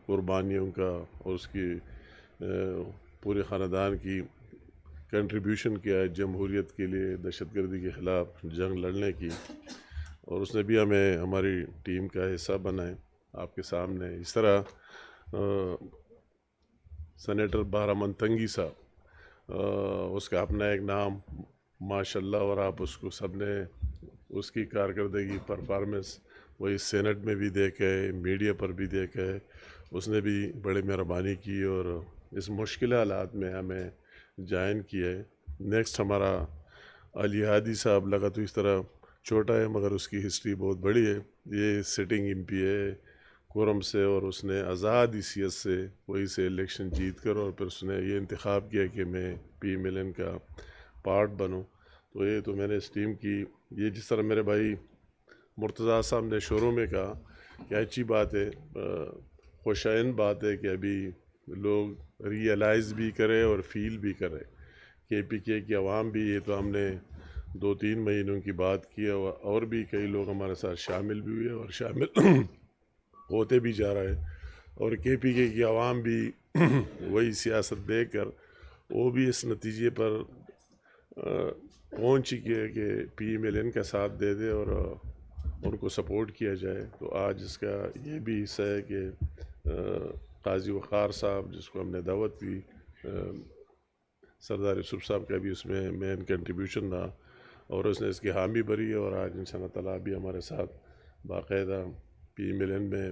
قربانیوں کا اور اس کی پورے خاندان کی کنٹریبیوشن کیا ہے جمہوریت کے لیے، دہشت گردی کے خلاف جنگ لڑنے کی، اور اس نے بھی ہمیں ہماری ٹیم کا حصہ بنائے آپ کے سامنے. اس طرح سینیٹر بہرامند تنگی صاحب، اس کا اپنا ایک نام ماشاء اللہ، اور آپ اس کو سب نے اس کی کارکردگی پرفارمنس وہی سینٹ میں بھی دیکھے، میڈیا پر بھی دیکھے. اس نے بھی بڑی مہربانی کی اور اس مشکل حالات میں ہمیں جوائن کیے. نیکسٹ ہمارا علی ہادی صاحب لگا تو اس طرح چھوٹا ہے مگر اس کی ہسٹری بہت بڑی ہے. یہ سٹنگ ایم پی ہے کورم سے، اور اس نے آزاد حیثیت سے وہی سے الیکشن جیت کر، اور پھر اس نے یہ انتخاب کیا کہ میں پی ایم ایل این کا پارٹ بنوں. تو یہ تو میں نے اس ٹیم کی، یہ جس طرح میرے بھائی مرتضیٰ صاحب نے شروع میں کہا کہ اچھی بات ہے، خوشائن بات ہے کہ ابھی لوگ ریئلائز بھی کرے اور فیل بھی کرے. کے پی کے کی عوام بھی، یہ تو ہم نے 2-3 مہینوں کی بات کی، اور بھی کئی لوگ ہمارے ساتھ شامل بھی ہوئے اور شامل ہوتے بھی جا رہے. اور کے پی کے کی عوام بھی وہی سیاست دیکھ کر وہ بھی اس نتیجے پر پہنچ چکی ہے کہ پی ایم ایل این کا ساتھ دے دے اور ان کو سپورٹ کیا جائے. تو آج اس کا یہ بھی حصہ ہے کہ قاضی وقار صاحب جس کو ہم نے دعوت کی، سردار یوسف صاحب کا بھی اس میں مین کنٹریبیوشن رہا، اور اس نے اس کی حامی بھری، اور آج انشاءاللہ تعالیٰ بھی ہمارے ساتھ باقاعدہ پی ایم ایل این میں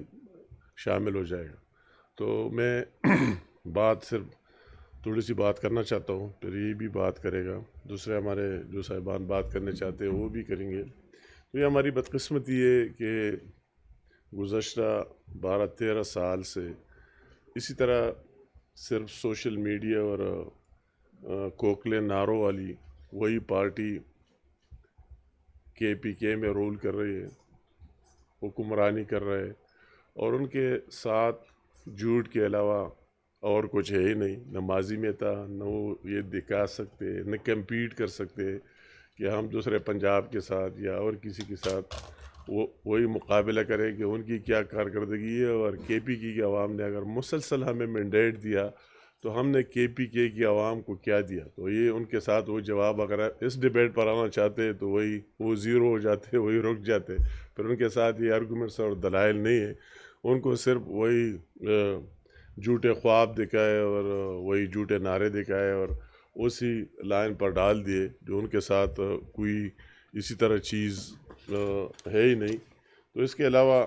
شامل ہو جائے گا. تو میں بات صرف تھوڑی سی بات کرنا چاہتا ہوں، پھر یہ بھی بات کرے گا، دوسرے ہمارے جو صاحبان بات کرنے چاہتے ہیں وہ بھی کریں گے. تو یہ ہماری بدقسمتی ہے کہ گزشتہ 12-13 سال سے اسی طرح صرف سوشل میڈیا اور کوکلے نعروں والی وہی پارٹی کے پی کے میں رول کر رہی ہے، حکمرانی کر رہے، اور ان کے ساتھ جھوٹ کے علاوہ اور کچھ ہے ہی نہیں. نہ ماضی میں تھا، نہ وہ یہ دکھا سکتے، نہ کمپیٹ کر سکتے کہ ہم دوسرے پنجاب کے ساتھ یا اور کسی کے ساتھ وہی مقابلہ کریں کہ ان کی کیا کارکردگی ہے. اور کے پی کی عوام نے اگر مسلسل ہمیں مینڈیٹ دیا تو ہم نے کے پی کے کی عوام کو کیا دیا. تو یہ ان کے ساتھ وہ جواب اگر اس ڈیبیٹ پر آنا چاہتے تو وہ زیرو ہو جاتے، وہی رک جاتے. پھر ان کے ساتھ یہ آرگومنٹس اور دلائل نہیں ہے، ان کو صرف وہی جھوٹے خواب دکھائے اور وہی جھوٹے نعرے دکھائے اور اسی لائن پر ڈال دیے، جو ان کے ساتھ کوئی اسی طرح چیز ہے ہی نہیں. تو اس کے علاوہ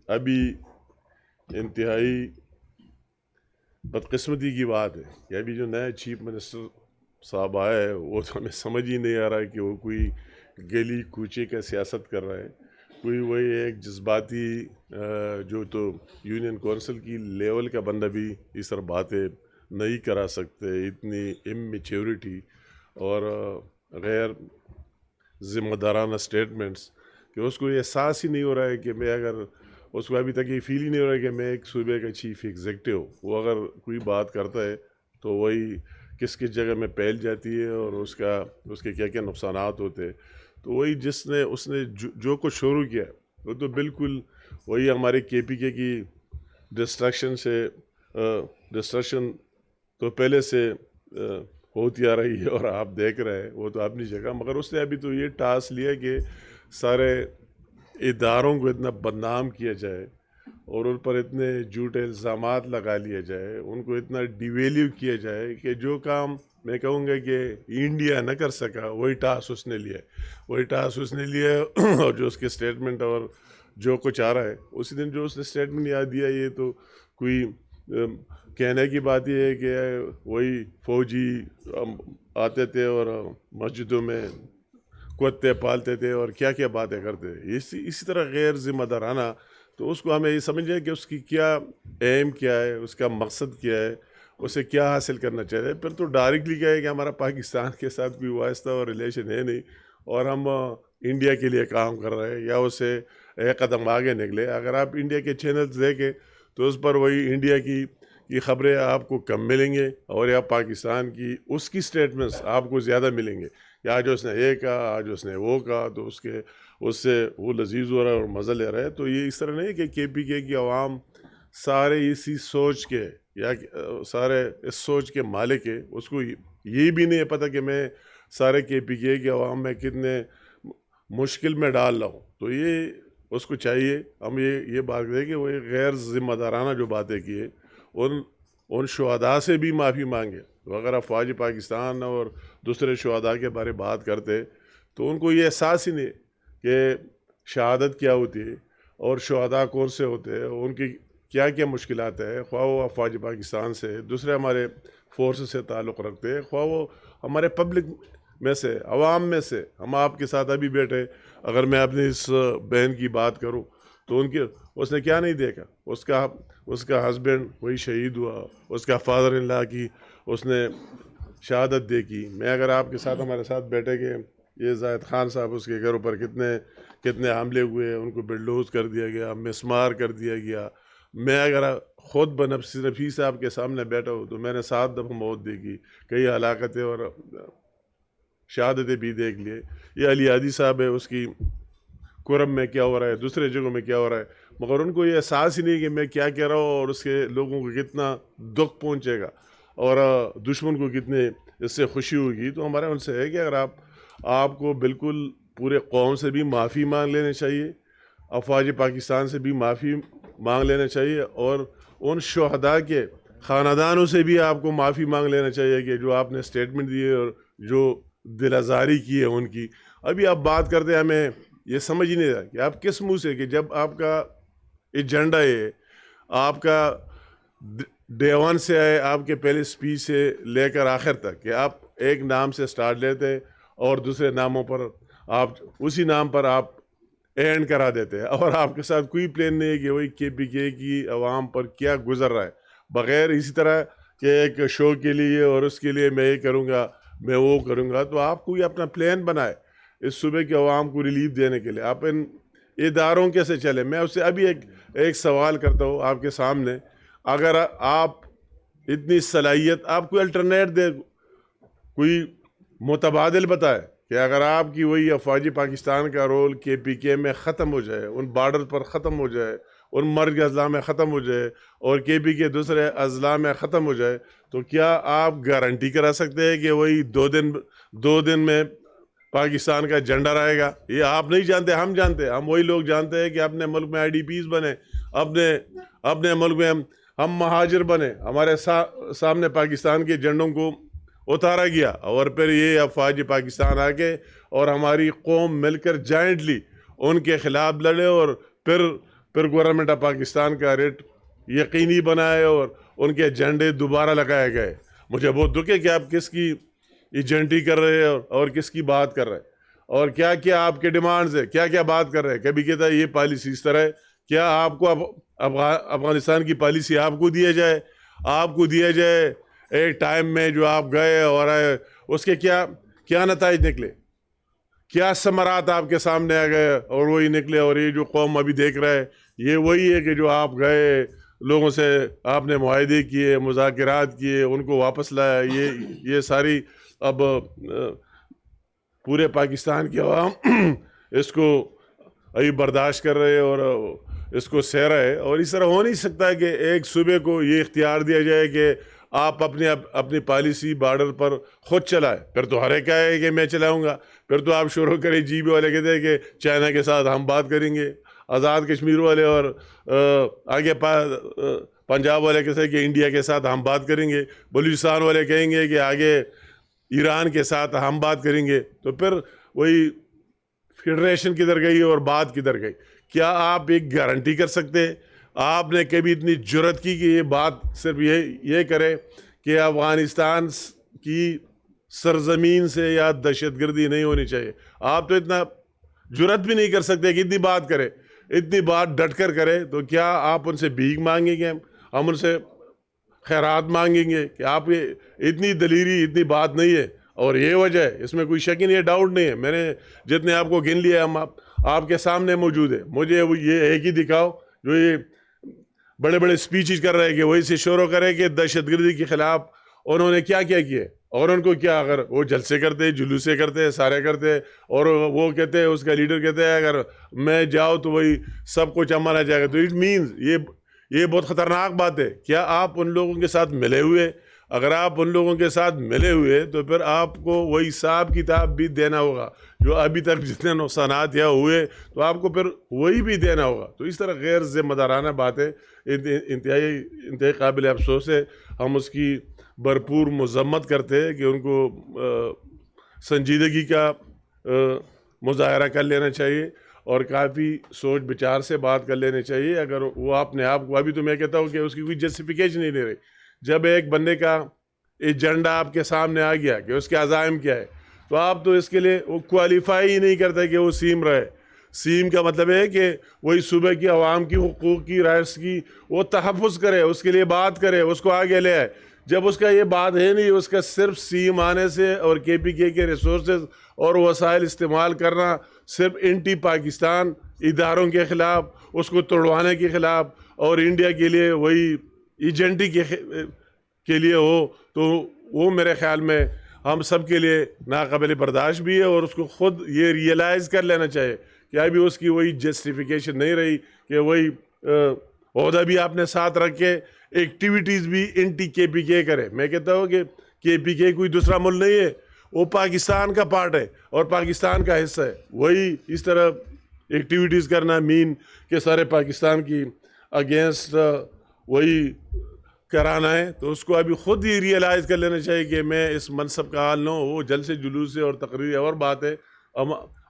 ابھی انتہائی بدقسمتی کی بات ہے کہ ابھی جو نئے چیف منسٹر صاحب آئے ہیں وہ تو ہمیں سمجھ ہی نہیں آ رہا ہے کہ وہ کوئی گلی کوچے کا سیاست کر رہے ہیں. کوئی وہی ایک جذباتی جو تو یونین کونسل کی لیول کا بندہ بھی اس طرح باتیں نہیں کرا سکتے، اتنی اممیچیورٹی اور غیر ذمہ دارانہ سٹیٹمنٹس کہ اس کو یہ احساس ہی نہیں ہو رہا ہے کہ میں اگر اس کو ابھی تک یہ فیل ہی نہیں ہو رہا ہے کہ میں ایک صوبے کا چیف ایگزیکٹو ہوں. وہ اگر کوئی بات کرتا ہے تو وہی کس کس جگہ میں پھیل جاتی ہے اور اس کے کیا کیا نقصانات ہوتے ہیں. تو وہی اس نے جو کچھ شروع کیا وہ تو بالکل وہی ہمارے کے پی کے کی ڈسٹرکشن تو پہلے سے ہوتی آ رہی ہے اور آپ دیکھ رہے ہیں، وہ تو اپنی جگہ. مگر اس نے ابھی تو یہ ٹاسک لیا کہ سارے اداروں کو اتنا بدنام کیا جائے اور ان پر اتنے جھوٹے الزامات لگا لیے جائے، ان کو اتنا ڈیویلیو کیا جائے کہ جو کام میں کہوں گا کہ انڈیا نہ کر سکا وہی ٹاسک اس نے لیا اور جو اس کے سٹیٹمنٹ اور جو کچھ آ رہا ہے اسی دن جو اس نے سٹیٹمنٹ یاد دیا، یہ تو کوئی کہنے کی بات یہ ہے کہ وہی فوجی آتے تھے اور مسجدوں میں کتے پالتے تھے اور کیا کیا باتیں کرتے تھے اسی طرح غیر ذمہ دارانہ. تو اس کو ہمیں یہ سمجھیں کہ اس کی کیا ایم کیا ہے، اس کا مقصد کیا ہے، اسے کیا حاصل کرنا چاہتے ہیں. پھر تو ڈائریکٹلی کیا ہے کہ ہمارا پاکستان کے ساتھ کوئی واسطہ اور ریلیشن ہے نہیں اور ہم انڈیا کے لیے کام کر رہے ہیں، یا اسے ایک قدم آگے نکلے. اگر آپ انڈیا کے چینلز دیکھیں تو اس پر وہی انڈیا کی خبریں آپ کو کم ملیں گے اور یا پاکستان کی اس کی سٹیٹمنٹس آپ کو زیادہ ملیں گے. یا آج اس نے یہ کہا، آج اس نے وہ کہا، تو اس سے وہ لذیذ ہو رہا ہے اور مزہ لے رہا ہے. تو یہ اس طرح نہیں کہ کے پی کے کی عوام سارے اسی سوچ کے یا سارے اس سوچ کے مالک ہے، اس کو یہ بھی نہیں پتہ کہ میں سارے KPK کے عوام میں کتنے مشکل میں ڈال رہا ہوں. تو یہ اس کو چاہیے ہم یہ بات کریں کہ وہ غیر ذمہ دارانہ جو باتیں کی ہے ان شہداء سے بھی معافی مانگے. تو اگر افواج پاکستان اور دوسرے شہداء کے بارے بات کرتے تو ان کو یہ احساس ہی نہیں کہ شہادت کیا ہوتی ہے اور شہداء کون سے ہوتے ہیں، ان کی کیا کیا مشکلات ہے، خواہ وہ افواج پاکستان سے دوسرے ہمارے فورس سے تعلق رکھتے ہیں، خواہ وہ ہمارے پبلک میں سے عوام میں سے. ہم آپ کے ساتھ ابھی بیٹھے، اگر میں اپنی اس بہن کی بات کروں تو اس نے کیا نہیں دیکھا، اس کا ہسبینڈ وہی شہید ہوا، اس کا فادر ان لا کی اس نے شہادت دیکھی. میں اگر آپ کے ساتھ ہمارے ساتھ بیٹھے کہ یہ زاہد خان صاحب اس کے گھر پر کتنے حملے ہوئے، ان کو بلڈوز کر دیا گیا، مسمار کر دیا گیا. میں اگر خود بنفس نفیس آپ کے سامنے بیٹھا ہوں تو میں نے 7 دفعہ موت دیکھی، کئی ہلاکتیں اور شہادتیں بھی دیکھ لیے. یہ علی ہادی صاحب ہے، اس کی کرم میں کیا ہو رہا ہے، دوسرے جگہوں میں کیا ہو رہا ہے، مگر ان کو یہ احساس ہی نہیں کہ میں کیا کہہ رہا ہوں اور اس کے لوگوں کو کتنا دکھ پہنچے گا اور دشمن کو کتنے اس سے خوشی ہوگی. تو ہمارا ان سے ہے کہ اگر آپ کو بالکل پورے قوم سے بھی معافی مانگ لینا چاہیے، افواج پاکستان سے بھی معافی مانگ لینا چاہیے، اور ان شہداء کے خاندانوں سے بھی آپ کو معافی مانگ لینا چاہیے کہ جو آپ نے اسٹیٹمنٹ دیے اور جو دل آزاری کی ہے ان کی. ابھی آپ بات کرتے ہیں، ہمیں یہ سمجھ ہی نہیں رہا کہ آپ کس منہ سے، کہ جب آپ کا ایجنڈا ہے، آپ کا ڈے 1 سے آئے، آپ کے پہلے سپیچ سے لے کر آخر تک، کہ آپ ایک نام سے سٹارٹ لیتے اور دوسرے ناموں پر آپ اسی نام پر آپ اینڈ کرا دیتے ہیں، اور آپ کے ساتھ کوئی پلان نہیں ہے کہ وہی KPK کی عوام پر کیا گزر رہا ہے، بغیر اسی طرح کہ ایک شو کے لیے اور اس کے لیے میں یہ کروں گا، میں وہ کروں گا. تو آپ کوئی اپنا پلان بنائے اس صوبے کے عوام کو ریلیف دینے کے لیے. آپ ان اداروں کے سے چلے. میں اس سے ابھی ایک سوال کرتا ہوں آپ کے سامنے، اگر آپ اتنی صلاحیت، آپ کوئی الٹرنیٹ دے، کوئی متبادل بتائے کہ اگر آپ کی وہی افواجی پاکستان کا رول KPK میں ختم ہو جائے، ان بارڈر پر ختم ہو جائے، ان مرگ اضلاع میں ختم ہو جائے اور KPK دوسرے اضلاع میں ختم ہو جائے، تو کیا آپ گارنٹی کرا سکتے ہیں کہ وہی 2 دن میں پاکستان کا جھنڈا رہے گا؟ یہ آپ نہیں جانتے، ہم جانتے ہیں. ہم وہی لوگ جانتے ہیں کہ اپنے ملک میں IDPs بنے، اپنے ملک میں ہم مہاجر بنے، ہمارے سامنے پاکستان کے جھنڈوں کو اتارا گیا، اور پھر یہ افواج پاکستان آ کے اور ہماری قوم مل کر جائنٹلی ان کے خلاف لڑے اور پھر گورنمنٹ آف پاکستان کا ریٹ یقینی بنائے اور ان کے جھنڈے دوبارہ لگائے گئے. مجھے بہت دکھ ہے کہ آپ کس کی ایجنٹی کر رہے ہیں اور کس کی بات کر رہے ہیں، اور کیا کیا آپ کے ڈیمانڈز ہیں، کیا کیا بات کر رہے ہیں. کبھی کہتا ہے یہ پالیسی اس طرح ہے. کیا آپ کو افغانستان کی پالیسی آپ کو دیا جائے ایک ٹائم میں جو آپ گئے اور اس کے کیا نتائج نکلے، کیا ثمرات آپ کے سامنے آ گئے اور وہی نکلے. اور یہ جو قوم ابھی دیکھ رہا ہے یہ وہی ہے کہ جو آپ گئے، لوگوں سے آپ نے معاہدے کیے، مذاکرات کیے، ان کو واپس لایا. یہ ساری اب پورے پاکستان کے عوام اس کو ابھی برداشت کر رہے اور اس کو سہ رہے ہے. اور اس طرح ہو نہیں سکتا کہ ایک صوبے کو یہ اختیار دیا جائے کہ آپ اپنی پالیسی بارڈر پر خود چلائے. پھر تو ہر ایک کہے کہ میں چلاؤں گا. پھر تو آپ شروع کریں GB والے کہتے ہیں کہ چائنا کے ساتھ ہم بات کریں گے، آزاد کشمیر والے اور آگے پنجاب والے کہتے ہیں کہ انڈیا کے ساتھ ہم بات کریں گے، بلوچستان والے کہیں گے کہ آگے ایران کے ساتھ ہم بات کریں گے. تو پھر وہی فیڈریشن کدھر گئی اور بات کدھر گئی. کیا آپ ایک گارنٹی کر سکتے؟ آپ نے کبھی اتنی جرت کی کہ یہ بات صرف یہ کرے کہ افغانستان کی سرزمین سے یا دہشت گردی نہیں ہونی چاہیے؟ آپ تو اتنا جرت بھی نہیں کر سکتے کہ اتنی بات کرے، اتنی بات ڈٹ کر کرے. تو کیا آپ ان سے بھیک مانگیں گے؟ ہم ان سے خیرات مانگیں گے کہ آپ اتنی دلیری، اتنی بات نہیں ہے. اور یہ وجہ ہے، اس میں کوئی شک نہیں ہے، ڈاؤٹ نہیں ہے. میں نے جتنے آپ کو گن لیا ہم آپ کے سامنے موجود ہے. مجھے یہ ایک ہی دکھاؤ جو یہ بڑے بڑے سپیچز کر رہے کہ وہی سے شروع کرے کہ دہشت گردی کے خلاف انہوں نے کیا کیے، اور ان کو کیا، اگر وہ جلسے کرتے، جلوسے کرتے، سارے کرتے، اور وہ کہتے ہیں، اس کا لیڈر کہتے ہیں اگر میں جاؤ تو وہی سب کچھ امن آ جائے گا. تو اٹ مینز یہ بہت خطرناک بات ہے. کیا آپ ان لوگوں کے ساتھ ملے ہوئے؟ اگر آپ ان لوگوں کے ساتھ ملے ہوئے تو پھر آپ کو وہی حساب کتاب بھی دینا ہوگا. جو ابھی تک جتنے نقصانات یا ہوئے تو آپ کو پھر وہی بھی دینا ہوگا. تو اس طرح غیر ذمہ دارانہ باتیں انتہائی قابل افسوس ہے. ہم اس کی بھرپور مذمت کرتے ہیں کہ ان کو سنجیدگی کا مظاہرہ کر لینا چاہیے اور کافی سوچ بچار سے بات کر لینے چاہیے. اگر وہ اپنے آپ کو، ابھی تو میں کہتا ہوں کہ اس کی کوئی جسٹیفیکیشن نہیں دے رہی. جب ایک بندے کا ایجنڈا آپ کے سامنے آ گیا کہ اس کے عزائم کیا ہے تو آپ تو اس کے لیے وہ کوالیفائی ہی نہیں کرتے کہ وہ سیم رہے. سیم کا مطلب ہے کہ وہی صوبے کی عوام کی حقوق کی، رائٹس کی وہ تحفظ کرے، اس کے لیے بات کرے، اس کو آگے لے آئے. جب اس کا یہ بات ہے نہیں، اس کا صرف سیم آنے سے اور کے پی کے ریسورسز اور وسائل استعمال کرنا صرف اینٹی پاکستان اداروں کے خلاف، اس کو توڑوانے کے خلاف اور انڈیا کے لیے وہی ایجنٹی کے لیے ہو تو وہ میرے خیال میں ہم سب کے لیے ناقابل برداشت بھی ہے. اور اس کو خود یہ ریئلائز کر لینا چاہیے کہ ابھی اس کی وہی جسٹیفیکیشن نہیں رہی کہ وہی عہدہ بھی آپ نے ساتھ رکھ کے ایکٹیویٹیز بھی اینٹی کے پی کے کرے. میں کہتا ہوں کہ کے پی کے کوئی دوسرا ملک نہیں ہے، وہ پاکستان کا پارٹ ہے اور پاکستان کا حصہ ہے. وہی اس طرح ایکٹیویٹیز کرنا مین کہ سارے پاکستان کی اگینسٹ وہی کرانا ہے. تو اس کو ابھی خود ہی ریئلائز کر لینا چاہیے کہ میں اس منصب کا حال نہ ہوں. وہ جلسے جلوس سے اور تقریر اور بات ہے،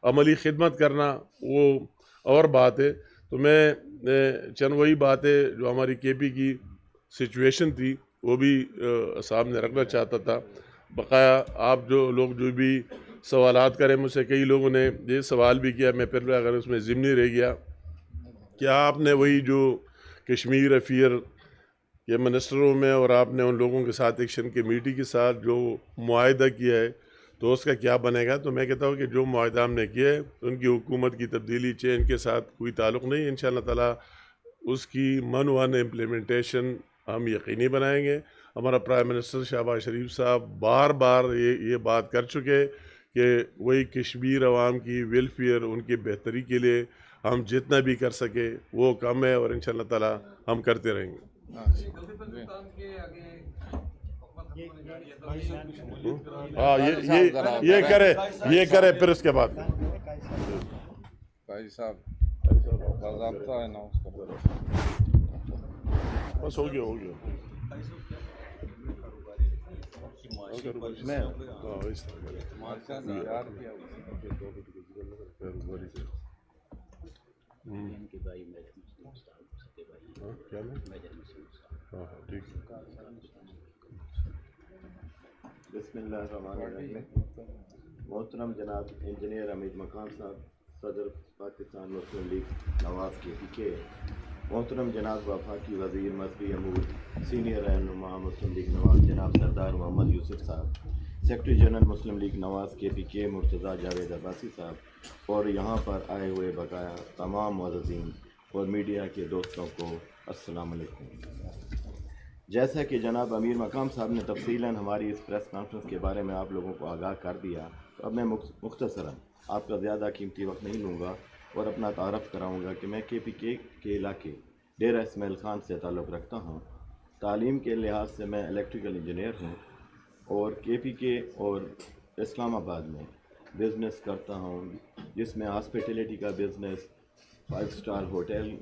عملی خدمت کرنا وہ اور بات ہے. تو میں چند وہی باتیں جو ہماری کے پی کی سچویشن تھی وہ بھی سامنے رکھنا چاہتا تھا. بقایا آپ جو لوگ جو بھی سوالات کریں مجھ سے، کئی لوگوں نے یہ سوال بھی کیا، میں پھر اگر اس میں ضمنی رہ گیا، کیا آپ نے وہی جو کشمیر افیئر کے منسٹروں میں اور آپ نے ان لوگوں کے ساتھ ایکشن کمیٹی کے ساتھ جو معاہدہ کیا ہے تو اس کا کیا بنے گا؟ تو میں کہتا ہوں کہ جو معاہدہ ہم نے کیا ہے ان کی حکومت کی تبدیلی چینج کے ساتھ کوئی تعلق نہیں. انشاءاللہ تعالیٰ اس کی من ون امپلیمنٹیشن ہم یقینی بنائیں گے. ہمارا پرائم منسٹر شہباز شریف صاحب بار بار یہ بات کر چکے کہ وہی کشمیر عوام کی ویلفیئر، ان کی بہتری کے لیے ہم جتنا بھی کر سکے وہ کم ہے اور انشاءاللہ تعالیٰ ہم کرتے رہیں گے. ہاں یہ کرے پھر اس کے بعد بس ہو گیا بسم اللہ الرحمن الرحیم. محترم جناب انجینئر حمید مقام صاحب، صدر پاکستان مسلم لیگ نواز کے پی کے، محترم جناب وفاقی وزیر مذہبی امور سینئر رہنما مسلم لیگ نواز جناب سردار محمد یوسف صاحب، سیکرٹری جنرل مسلم لیگ نواز کے پی کے مرتضیٰ جاوید عباسی صاحب، اور یہاں پر آئے ہوئے بقایا تمام معززین اور میڈیا کے دوستوں کو السلام علیکم. جیسا کہ جناب امیر مقام صاحب نے تفصیلاً ہماری اس پریس کانفرنس کے بارے میں آپ لوگوں کو آگاہ کر دیا، تو اب میں مختصراً آپ کا زیادہ قیمتی وقت نہیں لوں گا اور اپنا تعارف کراؤں گا کہ میں کے پی کے علاقے ڈیرہ اسماعیل خان سے تعلق رکھتا ہوں. تعلیم کے لحاظ سے میں الیکٹریکل انجینئر ہوں اور کے پی کے اور اسلام آباد میں بزنس کرتا ہوں، جس میں ہاسپٹیلیٹی کا بزنس 5 اسٹار ہوٹل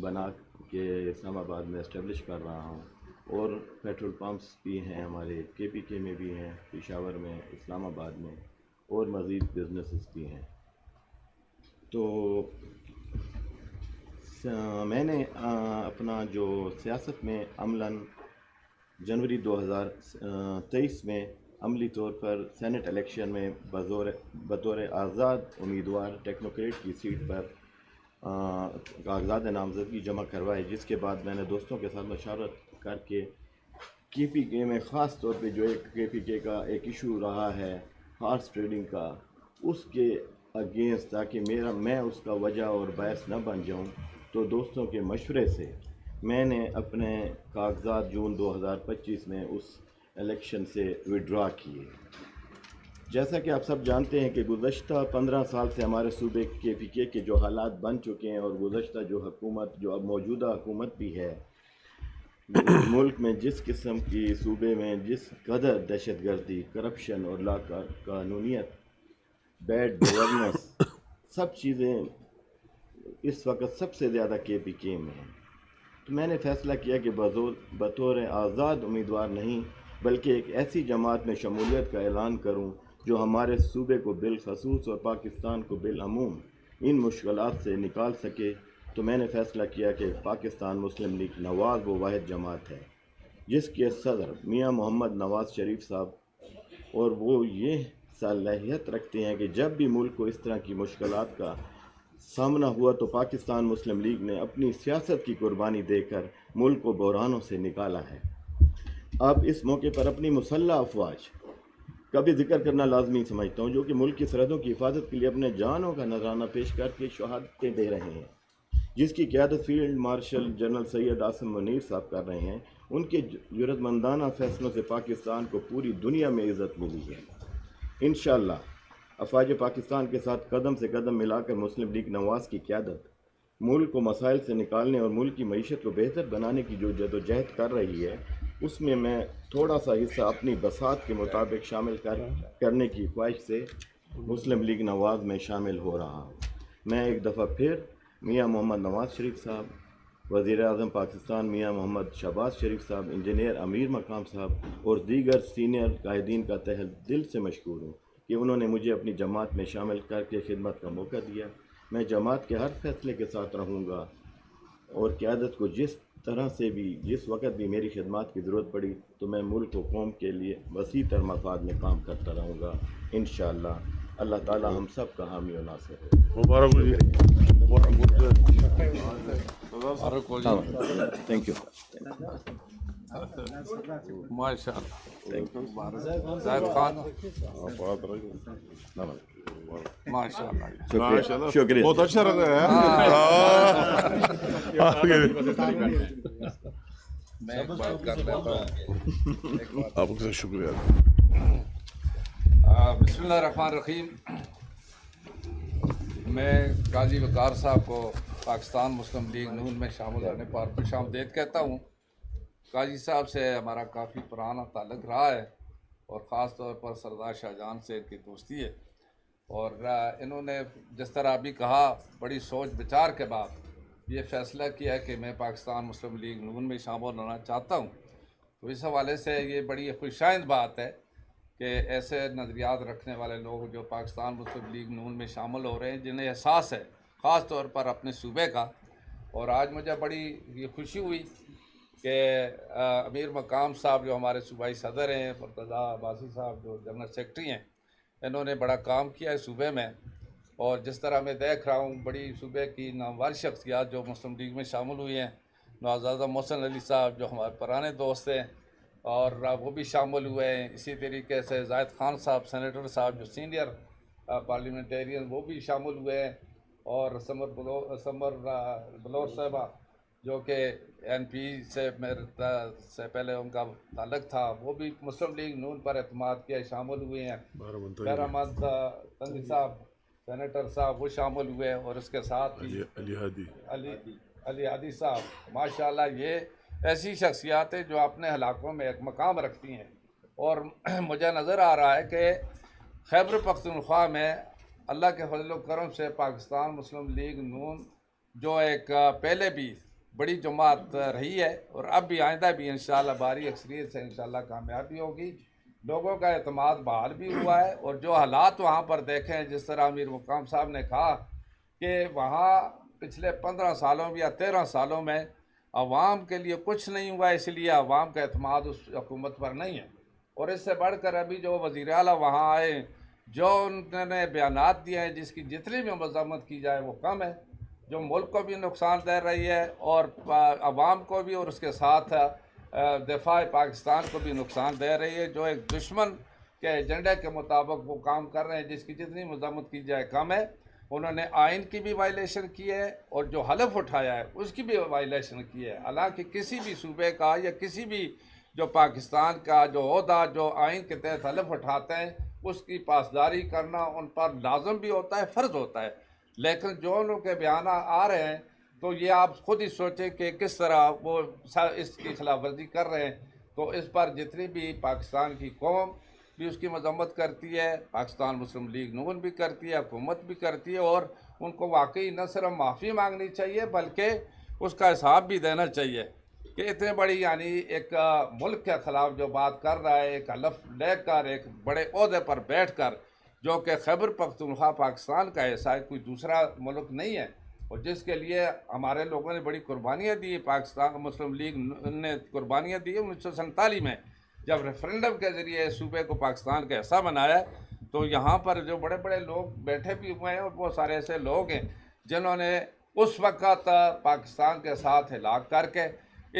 بنا کے اسلام آباد میں اسٹیبلش کر رہا ہوں، اور پیٹرول پمپس بھی ہیں ہمارے کے پی کے میں بھی ہیں، پشاور میں، اسلام آباد میں، اور مزید بزنسز بھی ہیں. تو میں نے اپنا جو سیاست میں عملاً جنوری 2023 میں عملی طور پر سینٹ الیکشن میں بطور آزاد امیدوار ٹیکنوکریٹ کی سیٹ پر کاغذات نامزدگی جمع کروائے، جس کے بعد میں نے دوستوں کے ساتھ مشاورت کر کے پی کے میں خاص طور پہ جو ایک کے پی کے کا ایک ایشو رہا ہے ہارس ٹریڈنگ کا، اس کے اگینسٹ، تاکہ میں اس کا وجہ اور باعث نہ بن جاؤں، تو دوستوں کے مشورے سے میں نے اپنے کاغذات جون 2025 میں اس الیکشن سے وڈرا کیے. جیسا کہ آپ سب جانتے ہیں کہ گزشتہ 15 سال سے ہمارے صوبے کے PK کے جو حالات بن چکے ہیں، اور گزشتہ جو حکومت، جو اب موجودہ حکومت بھی ہے، ملک میں جس قسم کی صوبے میں جس قدر دہشت گردی، کرپشن اور لا قانونیت، بیڈ گورننس، سب چیزیں اس وقت سب سے زیادہ KPK میں ہیں، تو میں نے فیصلہ کیا کہ بطور آزاد امیدوار نہیں بلکہ ایک ایسی جماعت میں شمولیت کا اعلان کروں جو ہمارے صوبے کو بالخصوص اور پاکستان کو بالعموم ان مشکلات سے نکال سکے۔ تو میں نے فیصلہ کیا کہ پاکستان مسلم لیگ نواز وہ واحد جماعت ہے جس کے صدر میاں محمد نواز شریف صاحب، اور وہ یہ صلاحیت رکھتے ہیں کہ جب بھی ملک کو اس طرح کی مشکلات کا سامنا ہوا تو پاکستان مسلم لیگ نے اپنی سیاست کی قربانی دے کر ملک کو بحرانوں سے نکالا ہے۔ اب اس موقع پر اپنی مسلح افواج کا بھی ذکر کرنا لازمی سمجھتا ہوں، جو کہ ملک کی سرحدوں کی حفاظت کے لیے اپنے جانوں کا نذرانہ پیش کر کے شہادتیں دے رہے ہیں، جس کی قیادت field marshal general Syed Asim Munir صاحب کر رہے ہیں۔ ان کے جرأتمندانہ فیصلوں سے پاکستان کو پوری دنیا میں عزت ملی ہے۔ انشاءاللہ افواج پاکستان کے ساتھ قدم سے قدم ملا کر مسلم لیگ نواز کی قیادت ملک کو مسائل سے نکالنے اور ملک کی معیشت کو بہتر بنانے کی جو جدوجہد کر رہی ہے، اس میں تھوڑا سا حصہ اپنی بساط کے مطابق شامل کرنے کی خواہش سے مسلم لیگ نواز میں شامل ہو رہا ہوں۔ میں ایک دفعہ پھر میاں محمد نواز شریف صاحب، وزیر اعظم پاکستان میاں محمد شہباز شریف صاحب، انجینئر امیر مقام صاحب اور دیگر سینئر قائدین کا تہہ دل سے مشکور ہوں کہ انہوں نے مجھے اپنی جماعت میں شامل کر کے خدمت کا موقع دیا۔ میں جماعت کے ہر فیصلے کے ساتھ رہوں گا اور قیادت کو جس طرح سے بھی جس وقت بھی میری خدمات کی ضرورت پڑی تو میں ملک و قوم کے لیے وسیع تر مفاد میں کام کرتا رہوں گا انشاءاللہ۔ اللہ تعالی ہم سب کا حامی و ناصر ہو۔ مبارک ہو جی، مبارک ہو جی۔ تھینک یو، ماشاء اللہ زاہد خان، ماشاء اللہ شکریہ۔ بہت اچھا لگا ہے۔ میں ایک بات کر لیتا ہوں۔ آپ کا شکریہ۔ بسم اللہ الرحمن الرحیم۔ میں قاضی وقار صاحب کو پاکستان مسلم لیگ نون میں شامل ہونے پر خوش آمدید کہتا ہوں۔ قاضی صاحب سے ہمارا کافی پرانا تعلق رہا ہے اور خاص طور پر سردار شاہ جہاں سے ان کی دوستی ہے، اور انہوں نے جس طرح ابھی کہا بڑی سوچ بچار کے بعد یہ فیصلہ کیا کہ میں پاکستان مسلم لیگ نون میں شامل ہونا چاہتا ہوں، تو اس حوالے سے یہ بڑی خوشائند بات ہے کہ ایسے نظریات رکھنے والے لوگ جو پاکستان مسلم لیگ نون میں شامل ہو رہے ہیں، جنہیں احساس ہے خاص طور پر اپنے صوبے کا۔ اور آج مجھے بڑی یہ خوشی ہوئی کہ امیر مقام صاحب جو ہمارے صوبائی صدر ہیں، مرتضیٰ عباسی صاحب جو جنرل سیکرٹری ہیں، انہوں نے بڑا کام کیا ہے صوبے میں، اور جس طرح میں دیکھ رہا ہوں بڑی صوبے کی نامور شخصیات جو مسلم لیگ میں شامل ہوئی ہیں، نوزادہ محسن علی صاحب جو ہمارے پرانے دوست ہیں اور وہ بھی شامل ہوئے ہیں، اسی طریقے سے زاہد خان صاحب سینیٹر صاحب جو سینئر پارلیمنٹیرین وہ بھی شامل ہوئے ہیں، اور سمر بلور صاحبہ جو کہ NP سے سے پہلے ان کا تعلق تھا، وہ بھی مسلم لیگ نون پر اعتماد کیا شامل ہوئے ہیں۔ بہر احمد تنگی صاحب سینیٹر صاحب وہ شامل ہوئے، اور اس کے ساتھ علی ہادی صاحب، ماشاءاللہ یہ ایسی شخصیات ہیں جو اپنے علاقوں میں ایک مقام رکھتی ہیں، اور مجھے نظر آ رہا ہے کہ خیبر پختونخوا میں اللہ کے فضل و کرم سے پاکستان مسلم لیگ نون جو ایک پہلے بھی بڑی جماعت رہی ہے اور اب بھی آئندہ بھی انشاءاللہ بھاری اکثریت سے انشاءاللہ کامیابی ہوگی، لوگوں کا اعتماد بحال بھی ہوا ہے، اور جو حالات وہاں پر دیکھیں جس طرح امیر مقام صاحب نے کہا کہ وہاں پچھلے 15 سالوں یا 13 سالوں میں عوام کے لیے کچھ نہیں ہوا، اس لیے عوام کا اعتماد اس حکومت پر نہیں ہے، اور اس سے بڑھ کر ابھی جو وزیر اعلیٰ وہاں آئے جو انہوں نے بیانات دیے ہیں جس کی جتنی بھی مذمت کی جائے وہ کم ہے، جو ملک کو بھی نقصان دے رہی ہے اور عوام کو بھی، اور اس کے ساتھ دفاع پاکستان کو بھی نقصان دے رہی ہے، جو ایک دشمن کے ایجنڈے کے مطابق وہ کام کر رہے ہیں، جس کی جتنی مذمت کی جائے کم ہے۔ انہوں نے آئین کی بھی وائلیشن کی ہے اور جو حلف اٹھایا ہے اس کی بھی وائلیشن کی ہے، حالانکہ کسی بھی صوبے کا یا کسی بھی جو پاکستان کا جو عہدہ جو آئین کے تحت حلف اٹھاتے ہیں اس کی پاسداری کرنا ان پر لازم بھی ہوتا ہے، فرض ہوتا ہے. لیکن جو ان کے بیانات آ رہے ہیں تو یہ آپ خود ہی سوچیں کہ کس طرح وہ اس کی خلاف ورزی کر رہے ہیں. تو اس پر جتنی بھی پاکستان کی قوم بھی اس کی مذمت کرتی ہے، پاکستان مسلم لیگ نون بھی کرتی ہے، حکومت بھی کرتی ہے، اور ان کو واقعی نہ صرف معافی مانگنی چاہیے بلکہ اس کا حساب بھی دینا چاہیے کہ اتنے بڑی یعنی ایک ملک کے خلاف جو بات کر رہا ہے، ایک حلف لے کر ایک بڑے عہدے پر بیٹھ کر، جو کہ خیبر پختونخوا پاکستان کا حصہ ہے، کوئی دوسرا ملک نہیں ہے، اور جس کے لیے ہمارے لوگوں نے بڑی قربانیاں دی. پاکستان مسلم لیگ نے قربانیاں دی 1947 میں جب ریفرینڈم کے ذریعے صوبے کو پاکستان کا حصہ بنایا. تو یہاں پر جو بڑے بڑے لوگ بیٹھے بھی ہوئے ہیں اور بہت سارے ایسے لوگ ہیں جنہوں نے اس وقت پاکستان کے ساتھ ہلاک کر کے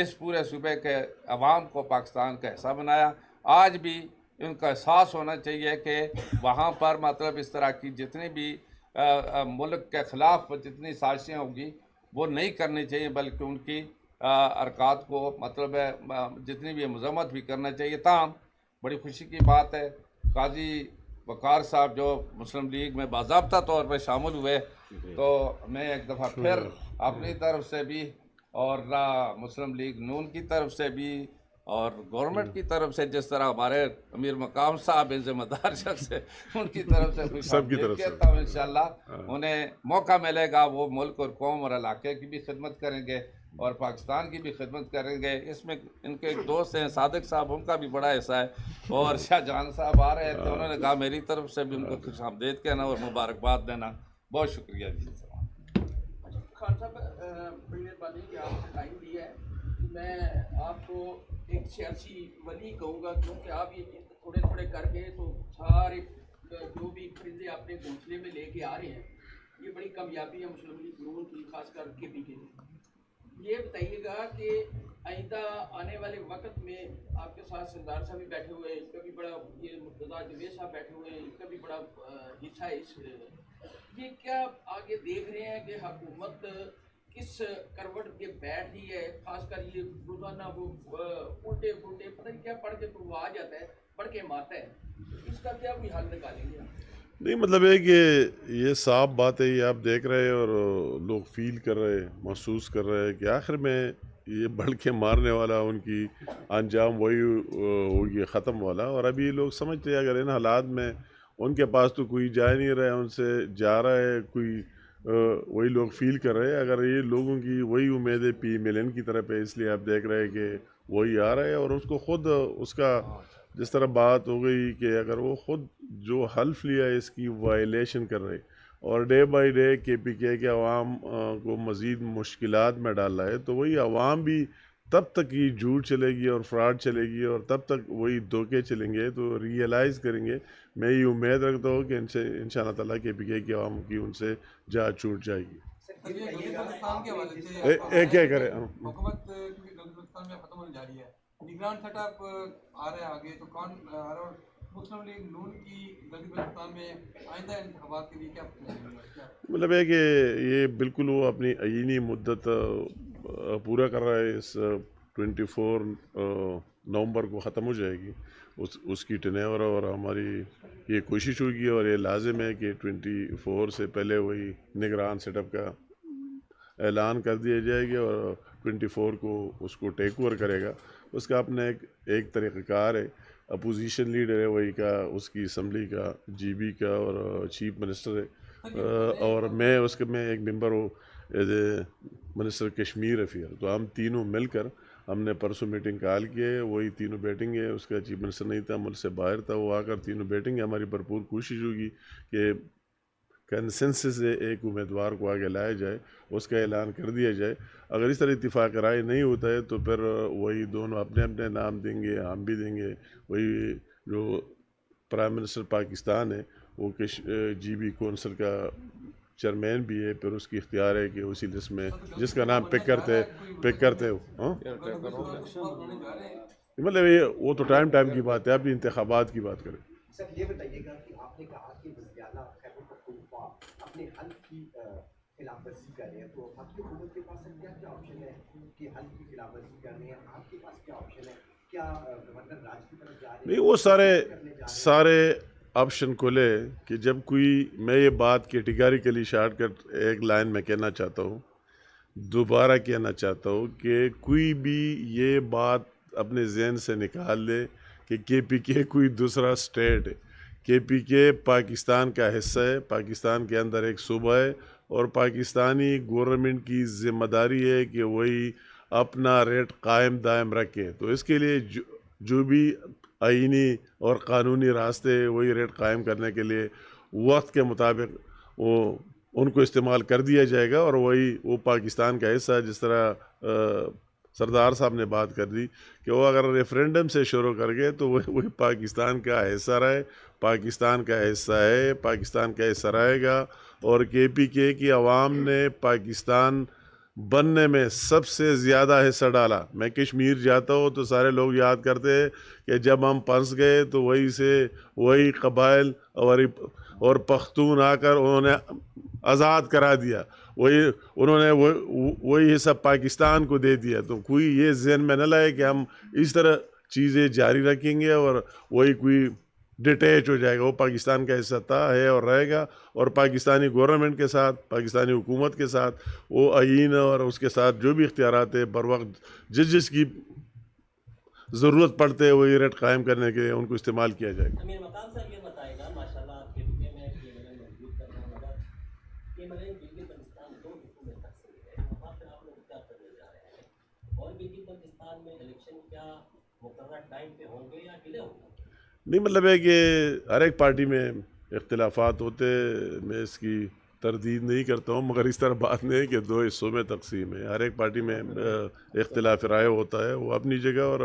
اس پورے صوبے کے عوام کو پاکستان کا حصہ بنایا. آج بھی ان کا احساس ہونا چاہیے کہ وہاں پر مطلب اس طرح کی جتنی بھی ملک کے خلاف جتنی سازشیں ہوگی وہ نہیں کرنی چاہیے، بلکہ ان کی حرکات کو مطلب ہے جتنی بھی مذمت بھی کرنا چاہیے. تاہم بڑی خوشی کی بات ہے قاضی وقار صاحب جو مسلم لیگ میں باضابطہ طور پہ شامل ہوئے، تو میں ایک دفعہ پھر اپنی طرف سے بھی اور مسلم لیگ نون کی طرف سے بھی اور گورنمنٹ کی طرف سے، جس طرح ہمارے امیر مقام صاحب ذمہ دار شخص ہے، ان کی طرف سے خوش آمدید کہتا ہوں. انشاءاللہ انہیں موقع ملے گا وہ ملک اور قوم اور علاقے کی بھی خدمت کریں گے اور پاکستان کی بھی خدمت کریں گے. اس میں ان کے ایک دوست ہیں صادق صاحب، ان کا بھی بڑا حصہ ہے، اور شاہ جہان صاحب آ رہے تھے، انہوں نے کہا میری طرف سے بھی ان کو خوش آمدید کہنا اور مبارکباد دینا. بہت شکریہ جی. خان صاحب بڑی مہربانی کہ آپ نے ٹائم دیا ہے. میں آپ کو ایک سیاسی ولی کہوں گا، کیونکہ آپ یہ تھوڑے تھوڑے کر کے تو سارے جو بھی پرندے اپنے گھونسلے میں لے کے آ رہے ہیں، یہ بڑی کامیابی ہے مسلم لیگ نون کی، خاص کر کے پی کے لیے. یہ بتائیے گا کہ آئندہ آنے والے وقت میں آپ کے ساتھ سردار صاحب بھی بیٹھے ہوئے ہیں، اس کا بھی بڑا، یہ مرتضیٰ جوید صاحب بیٹھے ہوئے ہیں، ان کا بھی بڑا حصہ ہے اس. یہ کیا آگے دیکھ رہے ہیں کہ حکومت کس کروٹ کے بیٹھ رہی ہے؟ خاص کر یہ روزانہ وہ الٹے پلٹے پتہ نہیں کیا پڑھ کے تو وہ آ جاتا ہے، پڑھ کے مارتا ہے. اس کا کیا کوئی حل نکالیں گے آپ؟ نہیں، مطلب ہے کہ یہ صاف بات ہے، یہ آپ دیکھ رہے ہیں اور لوگ فیل کر رہے ہیں، محسوس کر رہے ہیں کہ آخر میں یہ بڑھ کے مارنے والا ان کی انجام وہی ہوگی ختم والا. اور ابھی لوگ سمجھتے ہیں اگر ان حالات میں ان کے پاس تو کوئی جا نہیں رہا ہے، ان سے جا رہا ہے کوئی، وہی لوگ فیل کر رہے ہیں. اگر یہ لوگوں کی وہی امید ہے پی ملن کی طرف ہے، اس لیے آپ دیکھ رہے ہیں کہ وہی آ رہا ہے اور اس کو خود اس کا جس طرح بات ہو گئی کہ اگر وہ خود جو حلف لیا ہے اس کی وائلیشن کر رہے اور ڈے بائی ڈے کے پی کے عوام کو مزید مشکلات میں ڈال رہا ہے، تو وہی عوام بھی تب تک یہ جھوٹ چلے گی اور فراڈ چلے گی اور تب تک وہی دھوکے چلیں گے تو ریئلائز کریں گے. میں یہ امید رکھتا ہوں کہ ان شاء اللہ تعالیٰ کے پی کے عوام کی ان سے جا چھوٹ جائے گی. کیا کرے حکومت کیونکہ بلوچستان میں ختم ہونے جا رہی ہے، نگران سیٹ اپ آ رہا ہے آگے، تو کون آ رہا ہے؟ مسلم لیگ نون کی بلوچستان میں آئندہ انتخابات کے لیے کیا مطلب ہے کہ یہ بالکل وہ اپنی آئینی مدت پورا کر رہا ہے. اس 24 نومبر کو ختم ہو جائے گی اس کی ٹینیور، اور ہماری یہ کوشش ہوگی اور یہ لازم ہے کہ 24 سے پہلے وہی نگران سیٹ اپ کا اعلان کر دیا جائے گا اور 24 کو اس کو ٹیک اوور کرے گا. اس کا اپنا ایک طریقہ کار ہے. اپوزیشن لیڈر ہے وہی کا، اس کی اسمبلی کا، جی بی کا، اور چیف منسٹر ہے، اور میں اس کے میں ایک ممبر ہوں as a minister Kashmir affair. تو ہم تینوں مل کر ہم نے پرسوں میٹنگ کال کی ہے، وہی تینوں بیٹھیں گے. اس کا چیف منسٹر نہیں تھا، ملک سے باہر تھا، وہ آ کر تینوں بیٹھیں گے. ہماری بھرپور کوشش ہوگی کہ کنسنسس سے ایک امیدوار کو آگے لایا جائے، اس کا اعلان کر دیا جائے. اگر اس طرح اتفاق رائے نہیں ہوتا ہے تو پھر وہی دونوں اپنے اپنے نام دیں گے، ہم بھی دیں گے. وہی جو پرائم منسٹر پاکستان ہے وہ جی بی کونسل کا چیئرمین بھی ہے، پھر اس کی اختیار ہے کہ اسی لسٹ میں جس کا نام پک کرتے ہو. مطلب یہ وہ تو ٹائم کی بات ہے، ابھی انتخابات کی بات کریں. سر یہ بتائیے گا کہ آپ نے کہا کہ وزیراعلیٰ خیبر پختونخوا اپنے حلف کی خلاف ورزی کر رہے ہیں، تو آپ کی حکومت کے پاس کیا آپشن ہے کہ حلف کی خلاف ورزی کر رہے ہیں؟ آپ کے پاس کیا آپشن ہے؟ کیا گورنر راج کی طرف جا رہے ہیں؟ نہیں، وہ سارے آپشن کھولے کہ جب کوئی، میں یہ بات کیٹیگریکلی شارٹ کٹ ایک لائن میں کہنا چاہتا ہوں، دوبارہ کہنا چاہتا ہوں کہ کوئی بھی یہ بات اپنے ذہن سے نکال لے کہ کے پی کے کوئی دوسرا اسٹیٹ ہے. کے پی کے پاکستان کا حصہ ہے، پاکستان کے اندر ایک صوبہ ہے، اور پاکستانی گورنمنٹ کی ذمہ داری ہے کہ وہی اپنا ریٹ قائم دائم رکھے. تو اس کے لیے جو بھی آئینی اور قانونی راستے، وہی ریٹ قائم کرنے کے لیے وقت کے مطابق وہ ان کو استعمال کر دیا جائے گا، اور وہ پاکستان کا حصہ. جس طرح سردار صاحب نے بات کر دی کہ وہ اگر ریفرینڈم سے شروع کر گئے تو وہی پاکستان کا حصہ رہے، پاکستان کا حصہ ہے، پاکستان کا حصہ رہے گا. اور کے پی کے کی عوام نے پاکستان بننے میں سب سے زیادہ حصہ ڈالا. میں کشمیر جاتا ہوں تو سارے لوگ یاد کرتے ہیں کہ جب ہم پھنس گئے تو وہی قبائل اور پختون آ کر انہوں نے آزاد کرا دیا، انہوں نے وہی حصہ پاکستان کو دے دیا. تو کوئی یہ ذہن میں نہ لائے کہ ہم اس طرح چیزیں جاری رکھیں گے اور وہی کوئی ڈیٹیچ ہو جائے گا. وہ پاکستان کا حصہ تھا، ہے اور رہے گا. اور پاکستانی گورنمنٹ کے ساتھ، پاکستانی حکومت کے ساتھ، وہ آئین اور اس کے ساتھ جو بھی اختیارات ہیں بر وقت جس کی ضرورت پڑتے ہے وہی ریٹ قائم کرنے کے لیے ان کو استعمال کیا جائے گا. امیر مقام صاحب یہ بتائے گا، ماشاء اللہ آپ کے پی میں محدود کر رہے ہیں، مگر یہ بلوچستان دو حصوں میں تقسیم ہے، وہاں پہ آپ لوگ کیا کرنے جا رہے ہیں؟ اور بلوچستان میں الیکشن کیا مقررہ ٹائم پہ ہوں گے یا ڈیلے ہوں گے؟ نہیں، مطلب ہے کہ ہر ایک پارٹی میں اختلافات ہوتے، میں اس کی تردید نہیں کرتا ہوں، مگر اس طرح بات نہیں ہے کہ دو حصوں میں تقسیم ہے. ہر ایک پارٹی میں اختلاف رائے ہوتا ہے، وہ اپنی جگہ، اور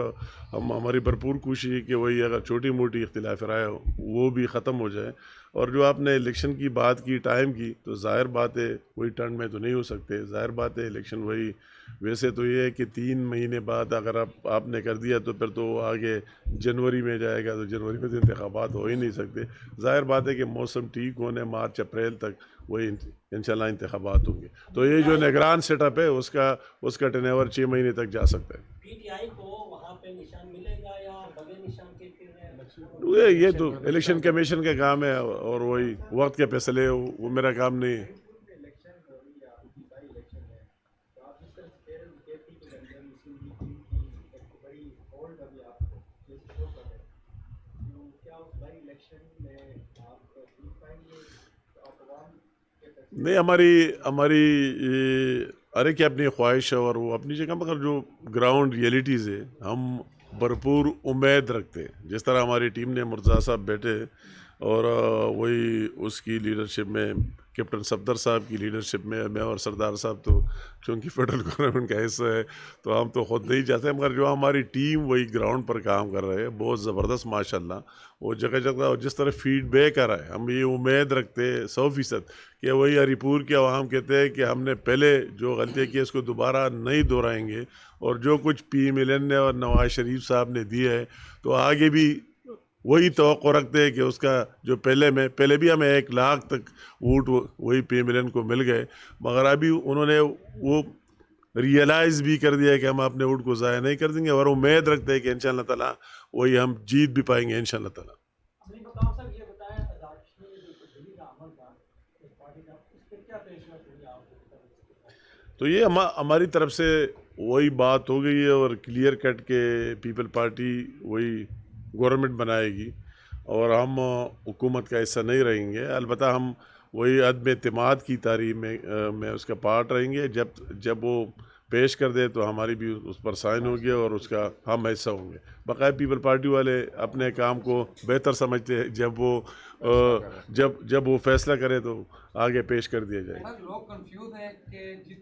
ہماری بھرپور کوشش ہے کہ وہی اگر چھوٹی موٹی اختلاف رائے ہو وہ بھی ختم ہو جائے. اور جو آپ نے الیکشن کی بات کی، ٹائم کی، تو ظاہر بات ہے وہی ٹرن میں تو نہیں ہو سکتے. ظاہر بات ہے الیکشن وہی، ویسے تو یہ ہے کہ 3 مہینے بعد اگر آپ نے کر دیا تو پھر تو وہ آگے جنوری میں جائے گا، تو جنوری میں تو انتخابات ہو ہی نہیں سکتے. ظاہر بات ہے کہ موسم ٹھیک ہونے مارچ اپریل تک وہی انشاءاللہ انتخابات ہوں گے. تو یہ جو نگران سیٹ اپ ہے اس کا ٹرن اوور 6 مہینے تک جا سکتا ہے. پی ٹی آئی کو وہاں پہ نشان ملے گا یا بغیر نشان کے پھر یہ تو الیکشن کمیشن کا کام ہے، اور وہی وقت کے فیصلے، وہ میرا کام نہیں ہے. نہیں، ہماری ہر ایک کی اپنی خواہش ہے اور وہ اپنی جگہ، مگر جو گراؤنڈ ریئلٹیز ہے ہم بھرپور امید رکھتے ہیں. جس طرح ہماری ٹیم نے مرتضیٰ صاحب بیٹھے اور وہی اس کی لیڈرشپ میں، کیپٹن صفدر صاحب کی لیڈرشپ میں اور سردار صاحب تو چونکہ فیڈرل گورنمنٹ کا حصہ ہے تو ہم تو خود نہیں چاہتے، مگر جو ہماری ٹیم وہی گراؤنڈ پر کام کر رہے ہیں بہت زبردست ماشاءاللہ. وہ جگہ جگہ جس طرح فیڈ بیک آ رہا ہے، ہم یہ امید رکھتے 100% کہ وہی ہری پور کے عوام کہتے ہیں کہ ہم نے پہلے جو غلطیاں کی اس کو دوبارہ نہیں دہرائیں گے، اور جو کچھ پی ملن نے اور نواز شریف صاحب نے دیا ہے تو آگے بھی وہی توقع رکھتے ہیں کہ اس کا جو پہلے بھی ہمیں 1 لاکھ تک ووٹ وہی پی ملن کو مل گئے، مگر ابھی انہوں نے وہ ریئلائز بھی کر دیا کہ ہم اپنے ووٹ کو ضائع نہیں کر دیں گے، اور امید رکھتے ہیں کہ انشاءاللہ تعالیٰ وہی ہم جیت بھی پائیں گے انشاءاللہ تعالیٰ. تو یہ ہماری طرف سے وہی بات ہو گئی ہے، اور کلیئر کٹ کے پیپل پارٹی وہی گورنمنٹ بنائے گی اور ہم حکومت کا حصہ نہیں رہیں گے. البتہ ہم وہی عدم اعتماد کی تحریک میں اس کا پارٹ رہیں گے. جب وہ پیش کر دے تو ہماری بھی اس پر سائن ہوگی اور اس کا ہم حصہ ہوں گے. بقایا پیپل پارٹی والے اپنے کام کو بہتر سمجھتے ہیں، جب وہ فیصلہ کرے تو آگے پیش کر دیا جائے گا. لوگ کنفیوز ہیں کہ جس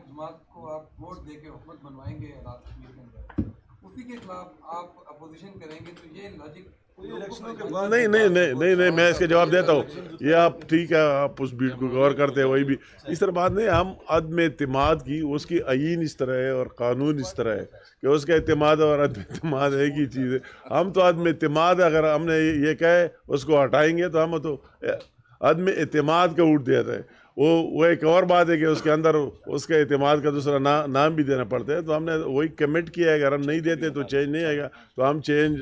جماعت کو آپ ووٹ دے کے حکومت بنوائیں گے رات کشمیر کے اندر، اسی کے خلاف آپ اپوزیشن کریں گے، تو یہ لاجک نہیں، میں اس کے جواب دیتا ہوں. یہ آپ ٹھیک ہے، آپ اس بیٹ کو غور کرتے ہیں، وہی بھی اس طرح بات نہیں. ہم عدم اعتماد کی، اس کی آئین اس طرح ہے اور قانون اس طرح ہے کہ اس کا اعتماد اور عدم اعتماد ایک ہی چیز ہے. ہم تو عدم اعتماد اگر ہم نے یہ کہے اس کو ہٹائیں گے تو ہم تو عدم اعتماد کا ووٹ دیتا ہے. وہ ایک اور بات ہے کہ اس کے اندر اس کا اعتماد کا دوسرا نام بھی دینا پڑتا ہے. تو ہم نے وہی کمٹ کیا ہے، اگر ہم نہیں دیتے تو چینج نہیں آئے گا. تو ہم چینج